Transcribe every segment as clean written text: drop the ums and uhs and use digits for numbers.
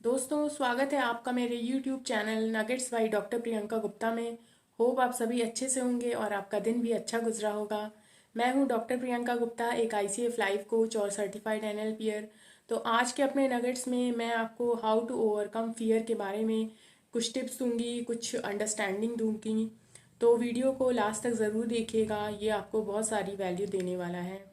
दोस्तों, स्वागत है आपका मेरे YouTube channel nuggets by doctor Priyanka Gupta में। होप आप सभी अच्छे से होंगे और आपका दिन भी अच्छा गुजरा होगा। मैं हूं डॉक्टर प्रियंका गुप्ता, एक ICF लाइफ कोच और सर्टिफाइड NLPer। तो आज के अपने नगेट्स में मैं आपको हाउ टू ओवरकम फियर के बारे में कुछ टिप्स दूंगी, कुछ अंडरस्टैंडिंग दूंगी। तो वीडियो को लास्ट तक ज़रूर देखिएगा, ये आपको बहुत सारी वैल्यू देने वाला है।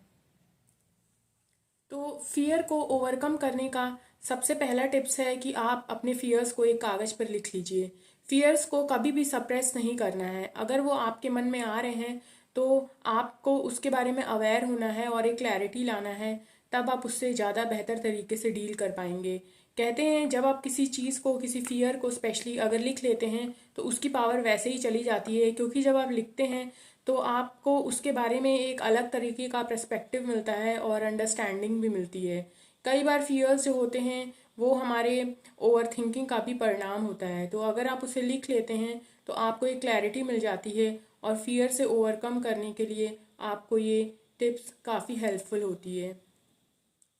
तो फियर को ओवरकम करने का सबसे पहला टिप्स है कि आप अपने फियर्स को एक कागज़ पर लिख लीजिए। फियर्स को कभी भी सप्रेस नहीं करना है। अगर वो आपके मन में आ रहे हैं तो आपको उसके बारे में अवेयर होना है और एक क्लैरिटी लाना है, तब आप उससे ज़्यादा बेहतर तरीके से डील कर पाएंगे। कहते हैं जब आप किसी चीज़ को, किसी फियर को स्पेशली अगर लिख लेते हैं तो उसकी पावर वैसे ही चली जाती है, क्योंकि जब आप लिखते हैं तो आपको उसके बारे में एक अलग तरीके का पर्सपेक्टिव मिलता है और अंडरस्टैंडिंग भी मिलती है। कई बार फियर्स जो होते हैं वो हमारे ओवर थिंकिंग का भी परिणाम होता है, तो अगर आप उसे लिख लेते हैं तो आपको एक क्लैरिटी मिल जाती है और फियर से ओवरकम करने के लिए आपको ये टिप्स काफ़ी हेल्पफुल होती है।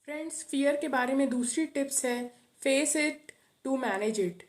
फ्रेंड्स, फियर के बारे में दूसरी टिप्स है face it to manage it.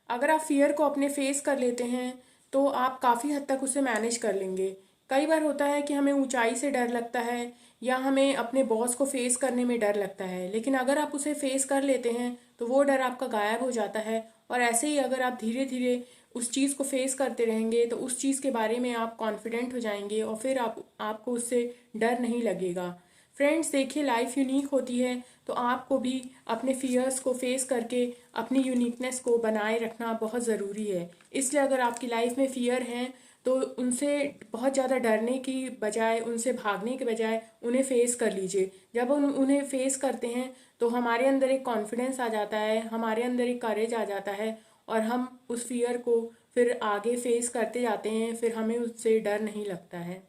अगर आप फियर को अपने फेस कर लेते हैं तो आप काफ़ी हद तक उसे मैनेज कर लेंगे। कई बार होता है कि हमें ऊंचाई से डर लगता है या हमें अपने बॉस को फेस करने में डर लगता है, लेकिन अगर आप उसे फेस कर लेते हैं तो वो डर आपका गायब हो जाता है। और ऐसे ही अगर आप धीरे धीरे उस चीज़ को फेस करते रहेंगे तो उस चीज़ के बारे में आप कॉन्फिडेंट हो जाएंगे और फिर आपको उससे डर नहीं लगेगा। फ्रेंड्स, देखिए लाइफ यूनिक होती है, तो आपको भी अपने फियर्स को फेस करके अपनी यूनिकनेस को बनाए रखना बहुत ज़रूरी है। इसलिए अगर आपकी लाइफ में फियर हैं तो उनसे बहुत ज़्यादा डरने की बजाय, उनसे भागने के बजाय उन्हें फेस कर लीजिए। जब हम उन्हें फेस करते हैं तो हमारे अंदर एक कॉन्फिडेंस आ जाता है, हमारे अंदर एक करेज आ जाता है और हम उस फियर को फिर आगे फेस करते जाते हैं, फिर हमें उससे डर नहीं लगता है।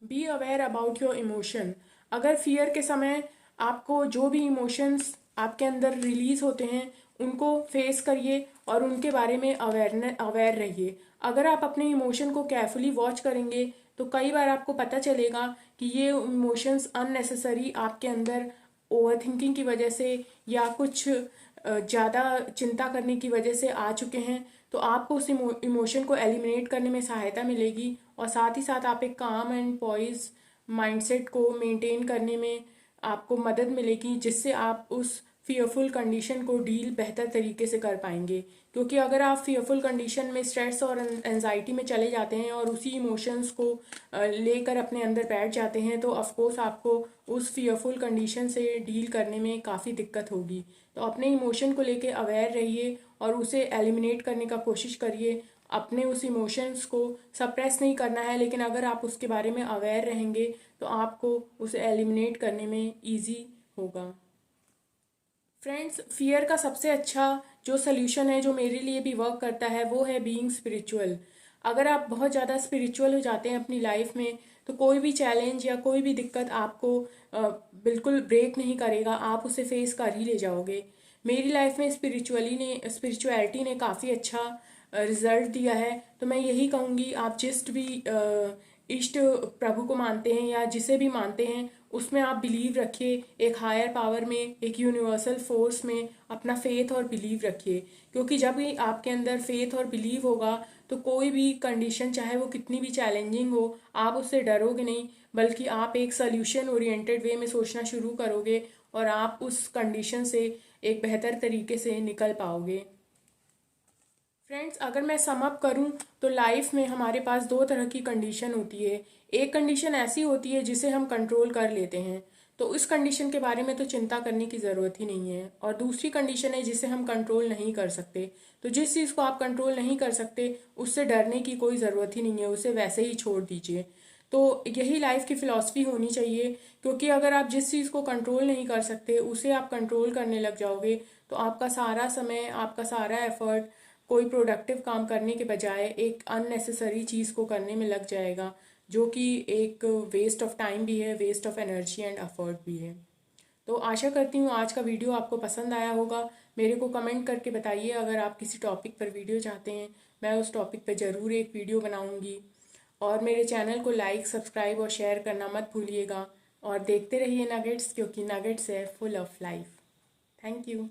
Be aware about your emotion. अगर फियर के समय आपको जो भी इमोशंस आपके अंदर रिलीज होते हैं उनको फेस करिए और उनके बारे में अवेयर रहिए। अगर आप अपने इमोशन को केयरफुली वॉच करेंगे तो कई बार आपको पता चलेगा कि ये इमोशंस अननेसेसरी आपके अंदर ओवर थिंकिंग की वजह से या कुछ ज़्यादा चिंता करने की वजह से आ चुके हैं। तो आपको उस इमोशन को एलिमिनेट करने में सहायता मिलेगी और साथ ही साथ आप एक काम एंड पॉइज माइंडसेट को मेंटेन करने में आपको मदद मिलेगी, जिससे आप उस फियरफुल कंडीशन को डील बेहतर तरीके से कर पाएंगे। क्योंकि अगर आप फियरफुल कंडीशन में स्ट्रेस और एंजाइटी में चले जाते हैं और उसी इमोशंस को लेकर अपने अंदर बैठ जाते हैं तो ऑफकोर्स आपको उस फियरफुल कंडीशन से डील करने में काफ़ी दिक्कत होगी। तो अपने इमोशन को लेके अवेयर रहिए और उसे एलिमिनेट करने का कोशिश करिए। अपने उस इमोशंस को सप्रेस नहीं करना है, लेकिन अगर आप उसके बारे में अवेयर रहेंगे तो आपको उसे एलिमिनेट करने में ईजी होगा। फ्रेंड्स, फियर का सबसे अच्छा जो सल्यूशन है, जो मेरे लिए भी वर्क करता है, वो है बीइंग स्पिरिचुअल। अगर आप बहुत ज़्यादा स्पिरिचुअल हो जाते हैं अपनी लाइफ में तो कोई भी चैलेंज या कोई भी दिक्कत आपको बिल्कुल ब्रेक नहीं करेगा, आप उसे फेस कर ही ले जाओगे। मेरी लाइफ में स्पिरिचुअलिटी ने काफ़ी अच्छा रिजल्ट दिया है। तो मैं यही कहूँगी, आप जिस भी इष्ट प्रभु को मानते हैं या जिसे भी मानते हैं उसमें आप बिलीव रखिए। एक हायर पावर में, एक यूनिवर्सल फोर्स में अपना फेथ और बिलीव रखिए। क्योंकि जब भी आपके अंदर फेथ और बिलीव होगा तो कोई भी कंडीशन, चाहे वो कितनी भी चैलेंजिंग हो, आप उससे डरोगे नहीं, बल्कि आप एक सोल्यूशन ओरिएंटेड वे में सोचना शुरू करोगे और आप उस कंडीशन से एक बेहतर तरीके से निकल पाओगे। फ्रेंड्स, अगर मैं सम अप करूं तो लाइफ में हमारे पास दो तरह की कंडीशन होती है। एक कंडीशन ऐसी होती है जिसे हम कंट्रोल कर लेते हैं, तो इस कंडीशन के बारे में तो चिंता करने की ज़रूरत ही नहीं है। और दूसरी कंडीशन है जिसे हम कंट्रोल नहीं कर सकते। तो जिस चीज़ को आप कंट्रोल नहीं कर सकते उससे डरने की कोई ज़रूरत ही नहीं है, उसे वैसे ही छोड़ दीजिए। तो यही लाइफ की फ़िलॉसफी होनी चाहिए। क्योंकि अगर आप जिस चीज़ को कंट्रोल नहीं कर सकते उसे आप कंट्रोल करने लग जाओगे तो आपका सारा समय, आपका सारा एफर्ट कोई प्रोडक्टिव काम करने के बजाय एक अननेसेसरी चीज़ को करने में लग जाएगा, जो कि एक वेस्ट ऑफ टाइम भी है, waste of energy and effort भी है। तो आशा करती हूँ आज का वीडियो आपको पसंद आया होगा। मेरे को कमेंट करके बताइए अगर आप किसी टॉपिक पर वीडियो चाहते हैं, मैं उस टॉपिक पर ज़रूर एक वीडियो बनाऊँगी। और मेरे चैनल को लाइक, सब्सक्राइब और शेयर करना मत भूलिएगा। और देखते रहिए नगेट्स, क्योंकि नगेट्स है full of life. Thank you.